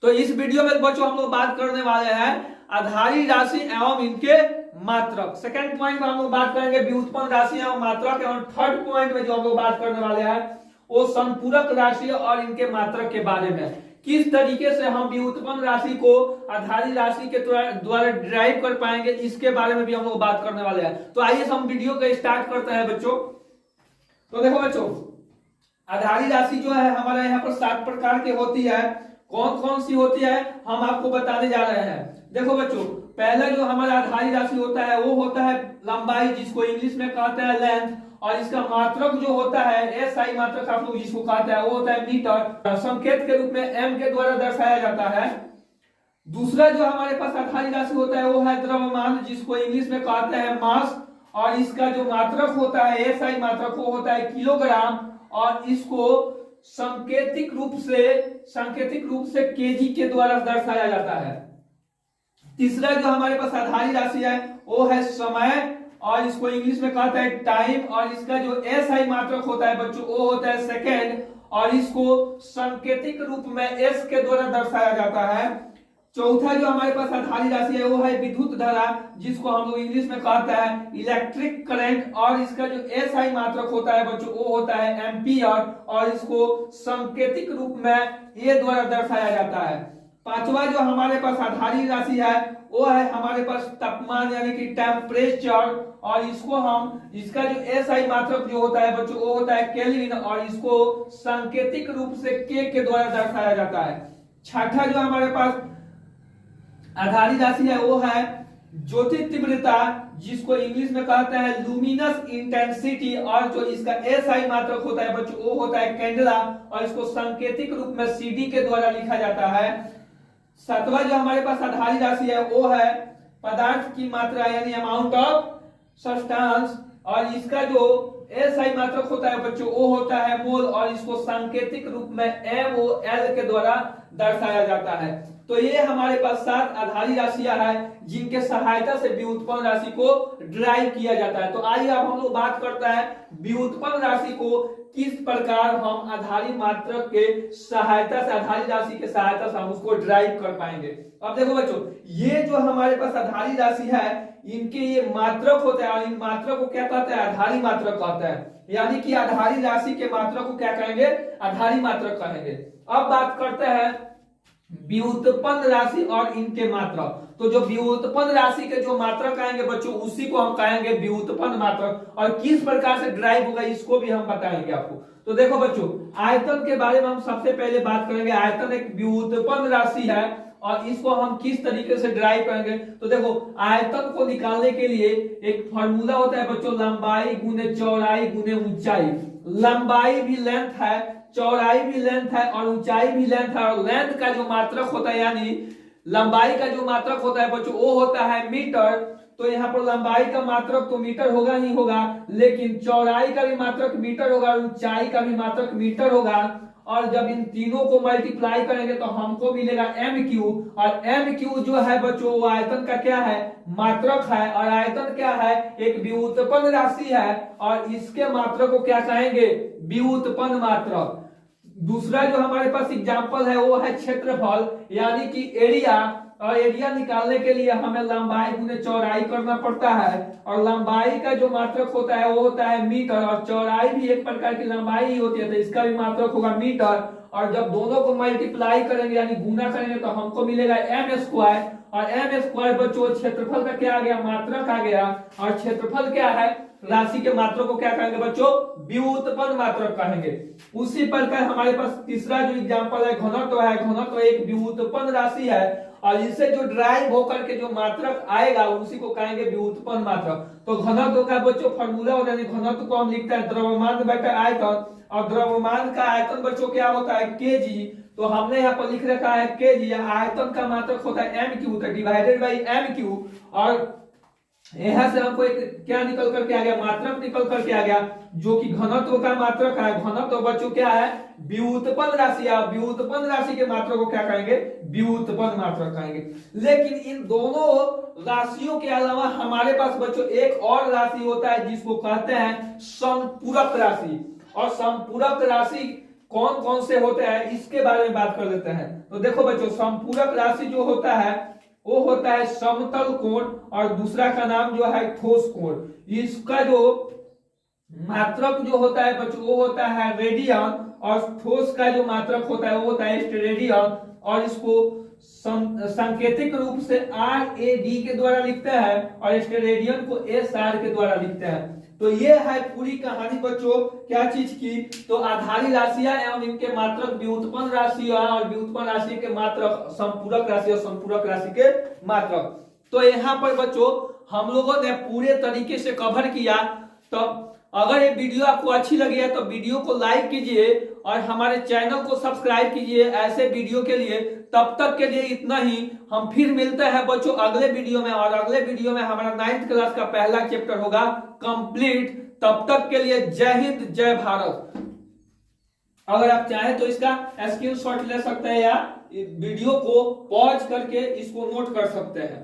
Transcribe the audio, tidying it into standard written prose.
तो इस वीडियो में बच्चों हम लोग बात करने वाले हैं आधारी राशि एवं इनके मात्रक। सेकंड पॉइंट में हम लोग बात करेंगे व्युत्पन्न राशि एवं मात्रक, एवं थर्ड पॉइंट में जो हम लोग बात करने वाले हैं वो संपूरक राशि और इनके मात्रक के बारे में। किस तरीके से हम व्युत्पन्न राशि को आधारी राशि के द्वारा डिराइव कर पाएंगे, इसके बारे में भी हम लोग बात करने वाले हैं। तो आइए हम वीडियो को स्टार्ट करते हैं बच्चों। तो देखो बच्चों, आधारी राशि जो है हमारे यहाँ पर 7 प्रकार की होती है। कौन कौन सी होती है हम आपको बताने जा रहे हैं। देखो बच्चों, पहला जो हमारा आधारी राशि होता है वो होता है लंबाई, जिसको इंग्लिश में कहते हैं लेंथ, और इसका मात्रक जो होता है एसआई मात्रक आप लोग जिसको कहते हैं वो होता है मीटर। संकेत के रूप में एम के द्वारा दर्शाया जाता है। दूसरा जो हमारे पास आधारी राशि होता है वो है द्रव्यमान, जिसको इंग्लिश में कहते हैं मास, और इसका जो मात्रक होता है एसआई मात्रक वो होता है किलोग्राम, और इसको सांकेतिक रूप से केजी के द्वारा दर्शाया जाता है। तीसरा जो हमारे पास आधारी राशि है वो है समय, और इसको इंग्लिश में कहते हैं टाइम, और इसका जो एसआई मात्रक होता है बच्चों वो होता है सेकेंड, और इसको सांकेतिक रूप में एस के द्वारा दर्शाया जाता है। चौथा जो हमारे पास आधारी राशि है वो है विद्युत धारा, जिसको हम लोग इंग्लिश में कहते हैं इलेक्ट्रिक करंट, और इसका जो एसआई मात्रक होता है बच्चों वो होता है एम्पियर, और इसको सांकेतिक रूप में ए द्वारा दर्शाया जाता है। पांचवा जो हमारे पास आधारी राशि है वो है हमारे पास तापमान यानी कि टेम्परेचर, और इसका जो एसआई मात्रक जो होता है बच्चों वो होता है केल्विन, और इसको सांकेतिक रूप से के द्वारा दर्शाया जाता है। छठा जो हमारे पास आधारी राशि है वो है ज्योति तीव्रता, जिसको इंग्लिश में कहते हैं लुमिनस इंटेंसिटी, और जो इसका एसआई मात्रक होता है बच्चों वो होता है कैंडेला, और इसको सांकेतिक रूप में सीडी के द्वारा लिखा जाता है। सातवां जो हमारे पास आधारी राशि है वो है पदार्थ की मात्रा यानी अमाउंट ऑफ सब्सटेंस, और इसका जो एसआई मात्रक होता है बच्चों वो होता है मोल, और इसको सांकेतिक रूप में MOL के द्वारा दर्शाया जाता है। तो ये हमारे पास 7 आधारी राशियां हैं जिनके सहायता से व्युत्पन्न राशि को डिराइव किया जाता है। तो आइए अब हम लोग बात करते हैं व्युत्पन्न राशि को किस प्रकार हम आधारी मात्रक के सहायता से, आधारी राशि के सहायता से हम उसको डिराइव कर पाएंगे। अब देखो बच्चों, ये जो हमारे पास आधारी राशि है इनके ये मात्रक होते हैं, और इन मात्रक को क्या कहते हैं आधारी मात्रक कहते हैं, यानी कि आधारी राशि के मात्रक को क्या कहेंगे आधारी मात्रक कहेंगे। अब बात करते हैं व्युत्पन्न राशि और इनके मात्रक। तो जो व्युत्पन्न राशि के जो मात्रक आएंगे बच्चों उसी को हम कहेंगे व्युत्पन्न मात्रक, और किस प्रकार से ड्राइव होगा इसको भी हम बताएंगे आपको। तो देखो बच्चों, आयतन के बारे में हम सबसे पहले बात करेंगे। आयतन एक व्युत्पन्न राशि है और इसको हम किस तरीके से ड्राइव करेंगे। तो देखो, आयतन को निकालने के लिए एक फॉर्मूला होता है बच्चों, लंबाई गुने चौड़ाई गुने ऊंचाई। लंबाई भी लेंथ है, चौड़ाई भी लेंथ है, और ऊंचाई भी लेंथ है, और लेंथ का जो मात्रक होता है यानी लंबाई का जो मात्रक होता है बच्चों वो होता है मीटर। तो यहाँ पर लंबाई का मात्रक तो मीटर होगा ही होगा, लेकिन चौड़ाई का भी मात्रक मीटर होगा, ऊंचाई का भी मात्रक मीटर होगा, और जब इन तीनों को मल्टीप्लाई करेंगे तो हमको मिलेगा MQ, और MQ जो है बच्चों वो आयतन का क्या है मात्रक है, और आयतन क्या है एक व्युत्पन्न राशि है, और इसके मात्रक को क्या कहेंगे व्युत्पन्न मात्रक। दूसरा जो हमारे पास एग्जांपल है वो है क्षेत्रफल यानी कि एरिया, और एरिया निकालने के लिए हमें लंबाई गुने चौड़ाई करना पड़ता है, और लंबाई का जो मात्रक होता है वो होता है मीटर, और चौड़ाई भी एक प्रकार की लंबाई ही होती है तो इसका भी मात्रक होगा मीटर, और जब दोनों को मल्टीप्लाई करेंगे यानी गुना करेंगे तो हमको मिलेगा M², और M² बच्चों क्षेत्रफल का क्या आ गया मात्रक आ गया, और क्षेत्रफल क्या है राशि के मात्रक को क्या कहेंगे बच्चों व्युत्पन्न मात्रक कहेंगे। उसी प्रकार हमारे पास तीसरा जो एग्जांपल है घनत्व है। घनत्व एक व्युत्पन्न राशि है, और इससे जो ड्राइव होकर के जो मात्रक आएगा उसी को कहेंगे व्युत्पन्न मात्रक। तो घनत्व का बच्चों फॉर्मूला होता है, घनत्व को हम लिखते हैं द्रव्यमान बटा आयतन, और द्रव्यमान का आयतन बच्चों क्या होता है kg। तो हमने यहाँ पर लिख रखा है kg, आयतन का मात्रक होता है MQ, तो डिवाइडेड बाई MQ, और यहां से हमको एक क्या निकल करके आ गया मात्रक निकल करके आ गया जो कि घनत्व का मात्रक है। घनत्व बच्चों क्या है व्युत्पन्न राशि है, व्युत्पन्न राशि के मात्रक को क्या कहेंगे व्युत्पन्न मात्रक कहेंगे। लेकिन इन दोनों राशियों के अलावा हमारे पास बच्चों एक और राशि होता है जिसको कहते हैं संपूरक राशि, और संपूरक राशि कौन कौन से होते हैं इसके बारे में बात कर लेते हैं। तो देखो बच्चों, संपूरक राशि जो होता है वो होता है समतल कोण, और दूसरा का नाम जो है ठोस कोण। इसका जो मात्रक जो होता है बच्चों वो होता है रेडियन, और ठोस का जो मात्रक होता है वो होता है स्टेरेडियन, और इसको सांकेतिक रूप से RAD के द्वारा लिखते हैं और स्टेरेडियन को SR के द्वारा लिखते हैं। तो ये है पूरी कहानी बच्चों क्या चीज की, तो आधारी राशियां एवं इनके मात्रक, व्युत्पन्न राशियां और व्युत्पन्न राशि के मात्रक, संपूरक राशि और संपूरक राशि के मात्रक। तो यहाँ पर बच्चों हम लोगों ने पूरे तरीके से कवर किया। तो अगर ये वीडियो आपको अच्छी लगी है तो वीडियो को लाइक कीजिए और हमारे चैनल को सब्सक्राइब कीजिए ऐसे वीडियो के लिए। तब तक के लिए इतना ही, हम फिर मिलते हैं बच्चों अगले वीडियो में, और अगले वीडियो में हमारा 9th क्लास का पहला चैप्टर होगा कंप्लीट। तब तक के लिए जय हिंद जय भारत। अगर आप चाहें तो इसका स्क्रीनशॉट ले सकते हैं या वीडियो को पॉज करके इसको नोट कर सकते हैं।